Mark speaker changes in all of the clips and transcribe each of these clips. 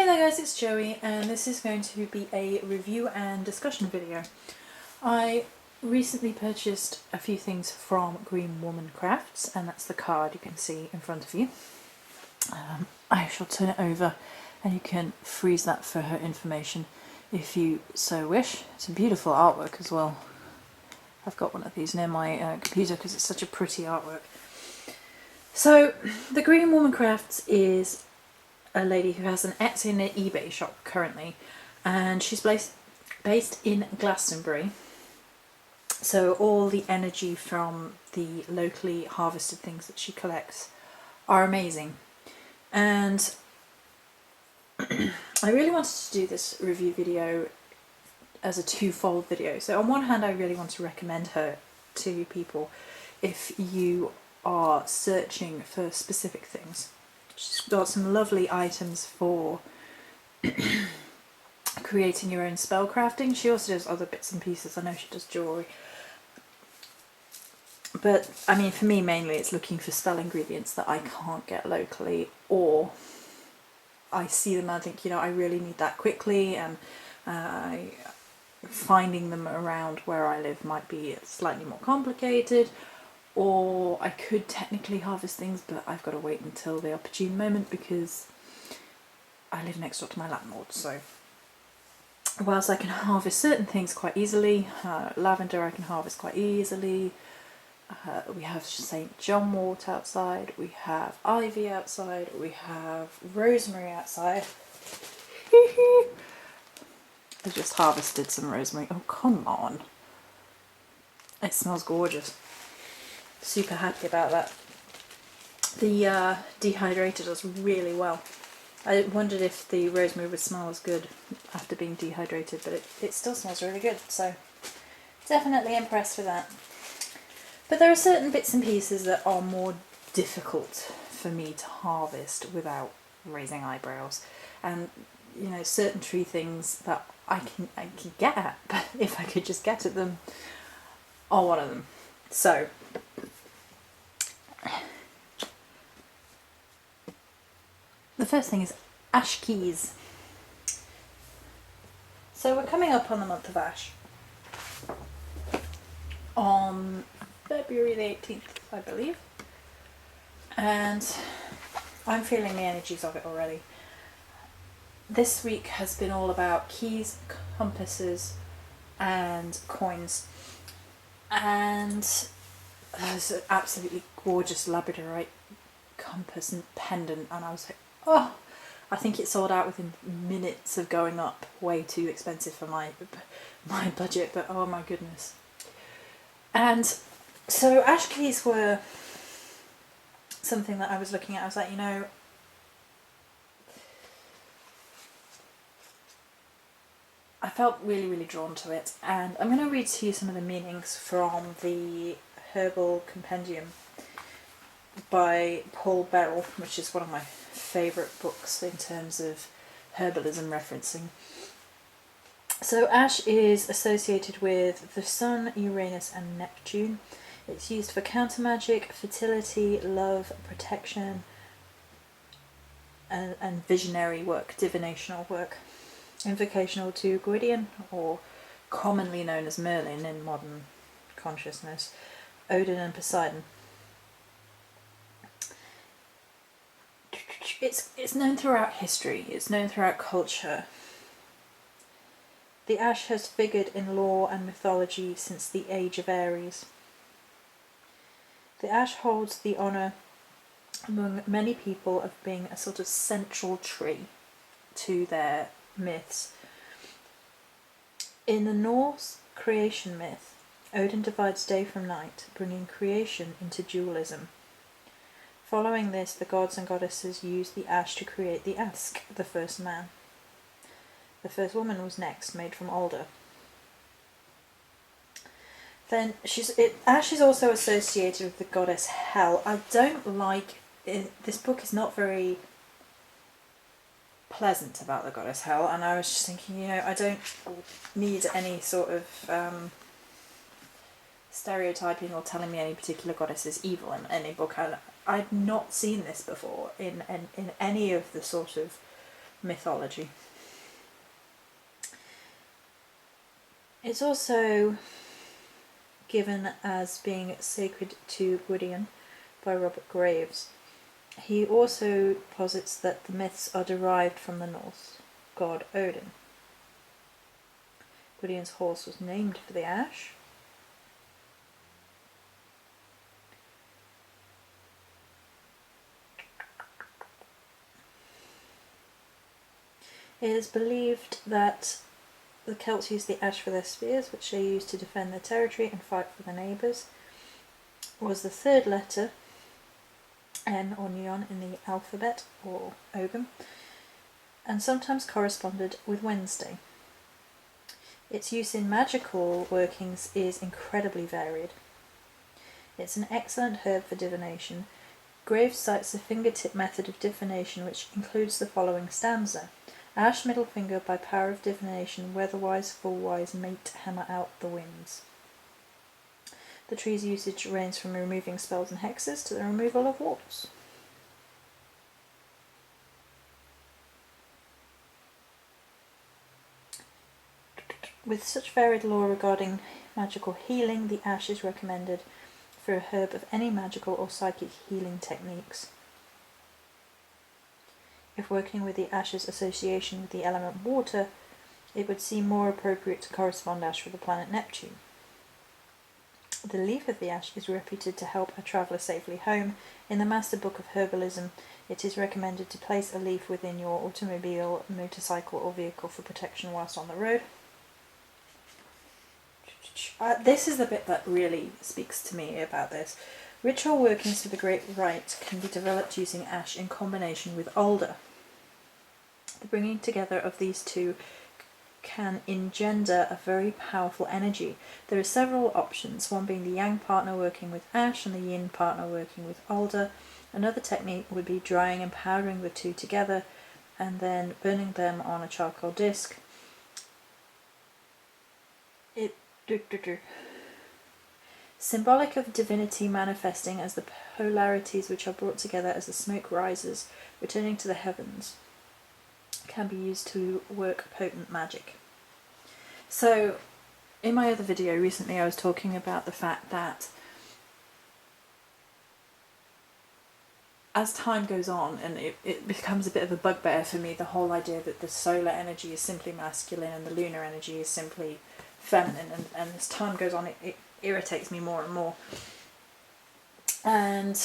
Speaker 1: Hey there guys, it's Joey and this is going to be a review and discussion video. I recently purchased a few things from Greenwomancrafts, and that's the card you can see in front of you. I shall turn it over and you can freeze that for her information if you so wish. It's a beautiful artwork as well. I've got one of these near my computer because it's such a pretty artwork. So the Greenwomancrafts is a lady who has an Etsy and an eBay shop currently, and she's based in Glastonbury. So all the energy from the locally harvested things that she collects are amazing. And I really wanted to do this review video as a twofold video. So on one hand, I really want to recommend her to people if you are searching for specific things. She's got some lovely items for creating your own spell crafting. She also does other bits and pieces. I know she does jewellery. But, I mean, for me mainly it's looking for spell ingredients that I can't get locally, or I see them and I think, you know, I really need that quickly, and finding them around where I live might be slightly more complicated. Or I could technically harvest things, but I've got to wait until the opportune moment because I live next door to my landlord. So whilst I can harvest certain things quite easily, lavender I can harvest quite easily, we have St. John wort outside, we have ivy outside, we have rosemary outside. I just harvested some rosemary. Oh, come on. It smells gorgeous. Super happy about that. The dehydrator does really well. I wondered if the rosemary would smell as good after being dehydrated, but it still smells really good, so definitely impressed with that. But there are certain bits and pieces that are more difficult for me to harvest without raising eyebrows, and you know, certain tree things that I can get at, but if I could just get at them, are one of them. So the first thing is ash keys. So we're coming up on the month of ash on February the 18th, I believe, and I'm feeling the energies of it already. This week has been all about keys, compasses and coins, and there's an absolutely gorgeous labradorite compass and pendant, and I was like, oh, I think it sold out within minutes of going up. Way too expensive for my budget, but oh my goodness. And so ash keys were something that I was looking at. I was like, you know, I felt really drawn to it, and I'm going to read to you some of the meanings from the Herbal Compendium by Paul Beryl, which is one of my favourite books in terms of herbalism referencing. So ash is associated with the Sun, Uranus and Neptune. It's used for counter magic, fertility, love, protection and visionary work, divinational work. Invocational to Gwydion, or commonly known as Merlin in modern consciousness, Odin and Poseidon. It's known throughout history, it's known throughout culture. The ash has figured in lore and mythology since the age of Aries. The ash holds the honour among many people of being a sort of central tree to their myths. In the Norse creation myth, Odin divides day from night, bringing creation into dualism. Following this, the gods and goddesses used the ash to create the Ask, the first man. The first woman was next, made from alder. Then ash is also associated with the goddess Hel. I don't like it. This book is not very pleasant about the goddess Hel, and I was just thinking, you know, I don't need any sort of stereotyping or telling me any particular goddess is evil in any book. I've not seen this before in any of the sort of mythology.
Speaker 2: It's also given as being sacred to Gwydion by Robert Graves. He also posits that the myths are derived from the Norse god Odin. Gwydion's horse was named for the ash. It is believed that the Celts used the ash for their spears, which they used to defend their territory and fight for their neighbours. Was the third letter, N or neon, in the alphabet, or ogham, and sometimes corresponded with Wednesday. Its use in magical workings is incredibly varied. It's an excellent herb for divination. Graves cites a fingertip method of divination which includes the following stanza. Ash middle finger by power of divination, weatherwise, full-wise, mate, hammer out the winds. The tree's usage ranges from removing spells and hexes to the removal of warts. With such varied lore regarding magical healing, the ash is recommended for a herb of any magical or psychic healing techniques. If working with the ash's association with the element water, it would seem more appropriate to correspond ash with the planet Neptune. The leaf of the ash is reputed to help a traveller safely home. In the Master Book of Herbalism, it is recommended to place a leaf within your automobile, motorcycle or vehicle for protection whilst on the road.
Speaker 1: This is the bit that really speaks to me about this. Ritual workings for the Great Rite can be developed using ash in combination with alder. The bringing together of these two can engender a very powerful energy. There are several options, one being the yang partner working with ash and the yin partner working with alder. Another technique would be drying and powdering the two together and then burning them on a charcoal disc. Symbolic of divinity manifesting as the polarities which are brought together as the smoke rises, returning to the heavens, can be used to work potent magic. So, in my other video recently I was talking about the fact that as time goes on, and it becomes a bit of a bugbear for me, the whole idea that the solar energy is simply masculine and the lunar energy is simply feminine, and as time goes on it irritates me more and more. And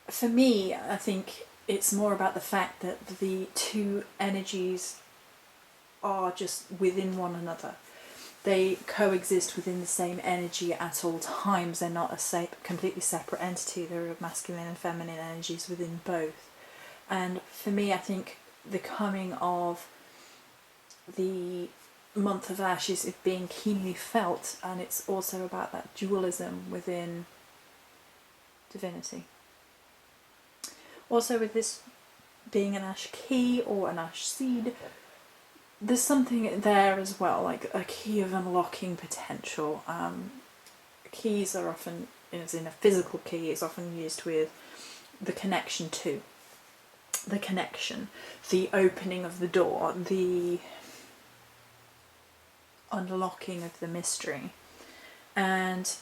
Speaker 1: for me, I think it's more about the fact that the two energies are just within one another. They coexist within the same energy at all times. They're not a completely separate entity. There are masculine and feminine energies within both. And for me, I think the coming of the month of Ash is being keenly felt, and it's also about that dualism within divinity. Also, with this being an ash key or an ash seed, there's something there as well, like a key of unlocking potential. Keys are often, as in a physical key, is often used with the connection to, the connection, the opening of the door, the unlocking of the mystery. And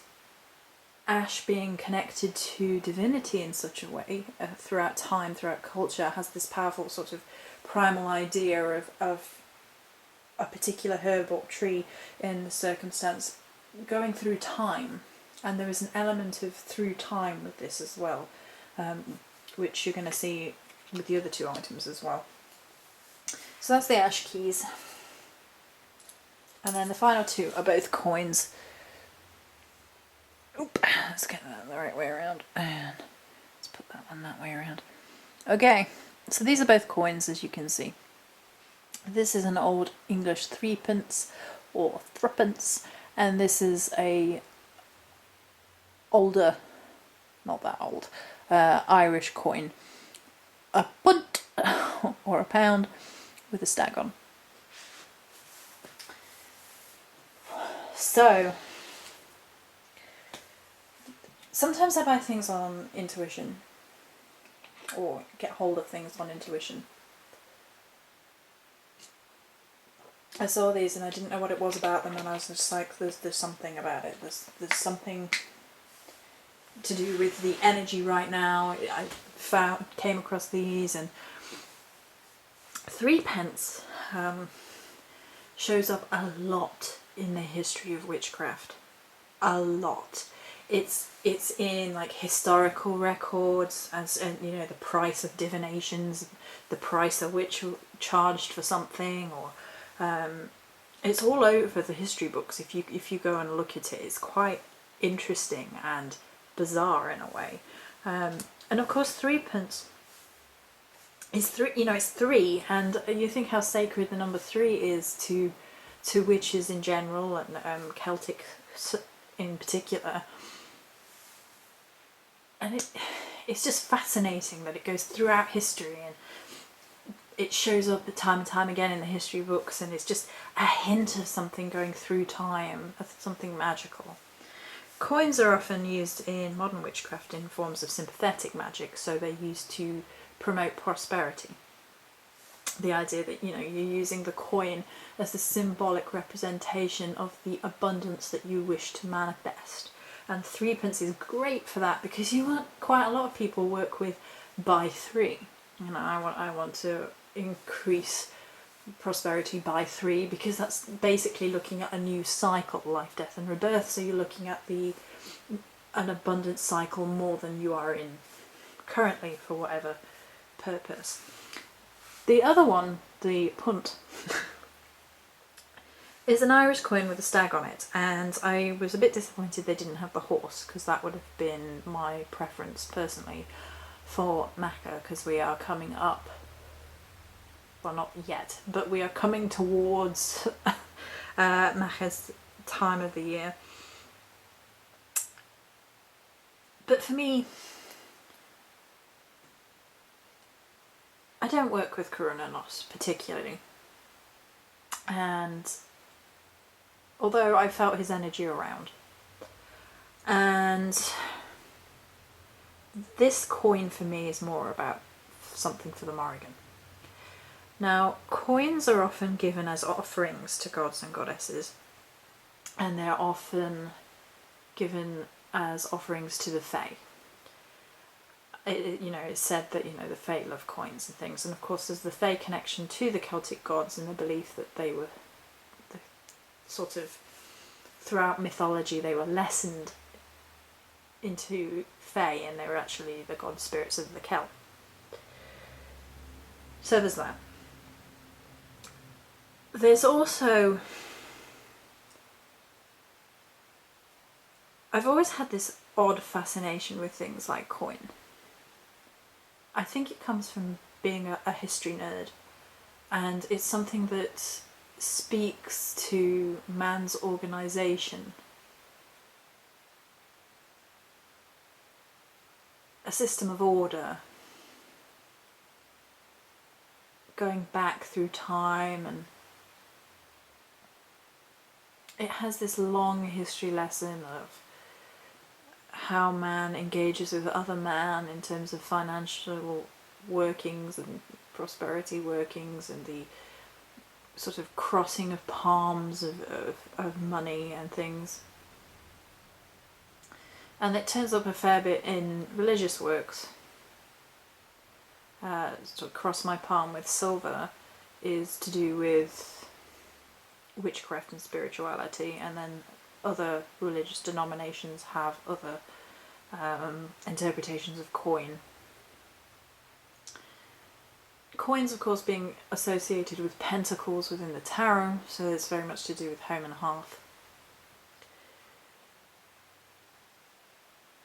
Speaker 1: ash being connected to divinity in such a way, throughout time, throughout culture, has this powerful sort of primal idea of a particular herb or tree in the circumstance going through time. And there is an element of through time with this as well, which you're going to see with the other two items as well. So that's the ash keys. And then the final two are both coins. Oop, let's get that the right way around. And let's put that one that way around. Okay, so these are both coins, as you can see. This is an old English threepence or threepence, and this is a older, not that old, Irish coin. A punt or a pound with a stag on. So, sometimes I buy things on intuition, or get hold of things on intuition. I saw these and I didn't know what it was about them, and I was just like, there's something about it. There's something to do with the energy right now. I came across these, and 3p shows up a lot in the history of witchcraft. A lot. It's in like historical records, and you know, the price of divinations, the price at which charged for something, or it's all over the history books. If you go and look at it, it's quite interesting and bizarre in a way. And of course, 3p is three. You know, it's three, and you think how sacred the number three is to witches in general, and Celtic in particular. And it's just fascinating that it goes throughout history, and it shows up time and time again in the history books, and it's just a hint of something going through time, of something magical. Coins are often used in modern witchcraft in forms of sympathetic magic, so they're used to promote prosperity. The idea that, you know, you're using the coin as the symbolic representation of the abundance that you wish to manifest. And 3p is great for that, because quite a lot of people work with by 3. You know, I want to increase prosperity by 3, because that's basically looking at a new cycle, life, death and rebirth. So you're looking at an abundant cycle more than you are in currently, for whatever purpose. The other one, the punt, is an Irish coin with a stag on it, and I was a bit disappointed they didn't have the horse, because that would have been my preference personally for Macha, because we are coming up, well, not yet, but we are coming towards Macha's time of the year. But for me, I don't work with Coronanos particularly, and although I felt his energy around, and this coin for me is more about something for the Morrigan. Now, coins are often given as offerings to gods and goddesses, and they're often given as offerings to the Fae. It's said that, the Fae love coins and things, and of course there's the Fae connection to the Celtic gods, and the belief that they were sort of, throughout mythology, they were lessened into Fae, and they were actually the god spirits of the Celt. So there's that. There's also, I've always had this odd fascination with things like coin. I think it comes from being a history nerd, and it's something that speaks to man's organisation. A system of order, going back through time, and it has this long history lesson of how man engages with other man in terms of financial workings and prosperity workings, and the sort of crossing of palms of money and things. And it turns up a fair bit in religious works. Sort of cross my palm with silver is to do with witchcraft and spirituality, and then other religious denominations have other interpretations of coin. Coins, of course, being associated with pentacles within the tarot, so it's very much to do with home and hearth.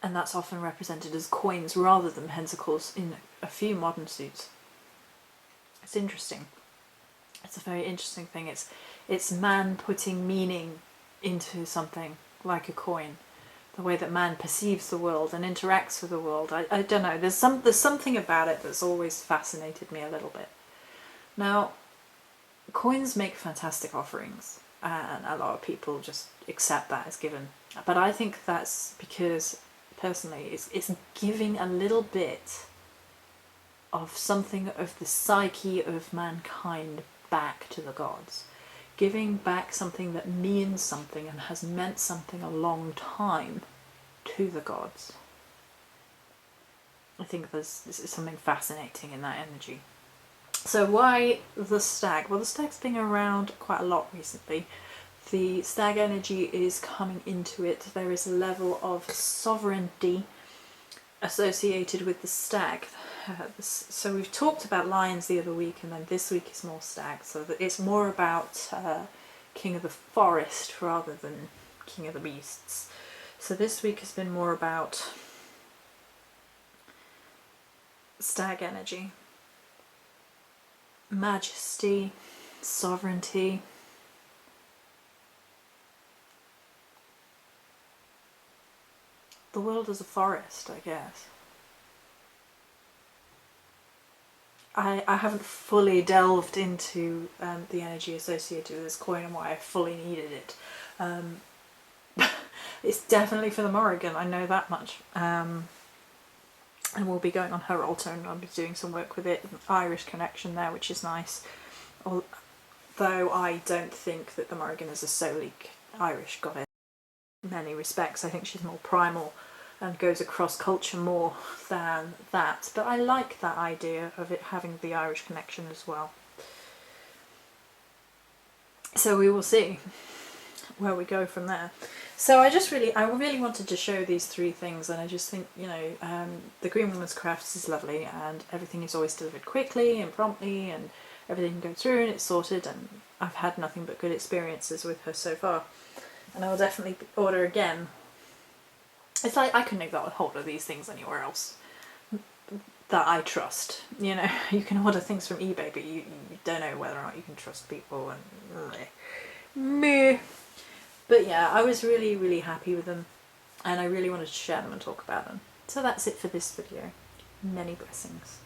Speaker 1: And that's often represented as coins rather than pentacles in a few modern suits. It's interesting. It's a very interesting thing. It's man putting meaning into something like a coin, the way that man perceives the world and interacts with the world. I don't know, there's something about it that's always fascinated me a little bit. Now, coins make fantastic offerings, and a lot of people just accept that as given. But I think that's because, personally, it's giving a little bit of something of the psyche of mankind back to the gods. giving back something that means something and has meant something a long time to the gods. I think this is something fascinating in that energy. So why the stag? Well, the stag's been around quite a lot recently. The stag energy is coming into it. There is a level of sovereignty associated with the stag. So we've talked about lions the other week, and then this week is more stag. So it's more about king of the forest rather than king of the beasts. So this week has been more about stag energy, majesty, sovereignty. The world is a forest, I guess. I haven't fully delved into the energy associated with this coin and why I fully needed it. It's definitely for the Morrigan, I know that much. And we'll be going on her altar and I'll be doing some work with it. An Irish connection there, which is nice. Although I don't think that the Morrigan is a solely Irish goddess in many respects. I think she's more primal and goes across culture more than that. But I like that idea of it having the Irish connection as well. So we will see where we go from there. So I really wanted to show these three things, and I just think, you know, the Greenwomancrafts is lovely, and everything is always delivered quickly and promptly, and everything can go through and it's sorted, and I've had nothing but good experiences with her so far, and I will definitely order again. It's like I couldn't get a hold of these things anywhere else that I trust. You know, you can order things from eBay, but you don't know whether or not you can trust people, and meh. But yeah, I was really, really happy with them, and I really wanted to share them and talk about them. So that's it for this video. Many blessings.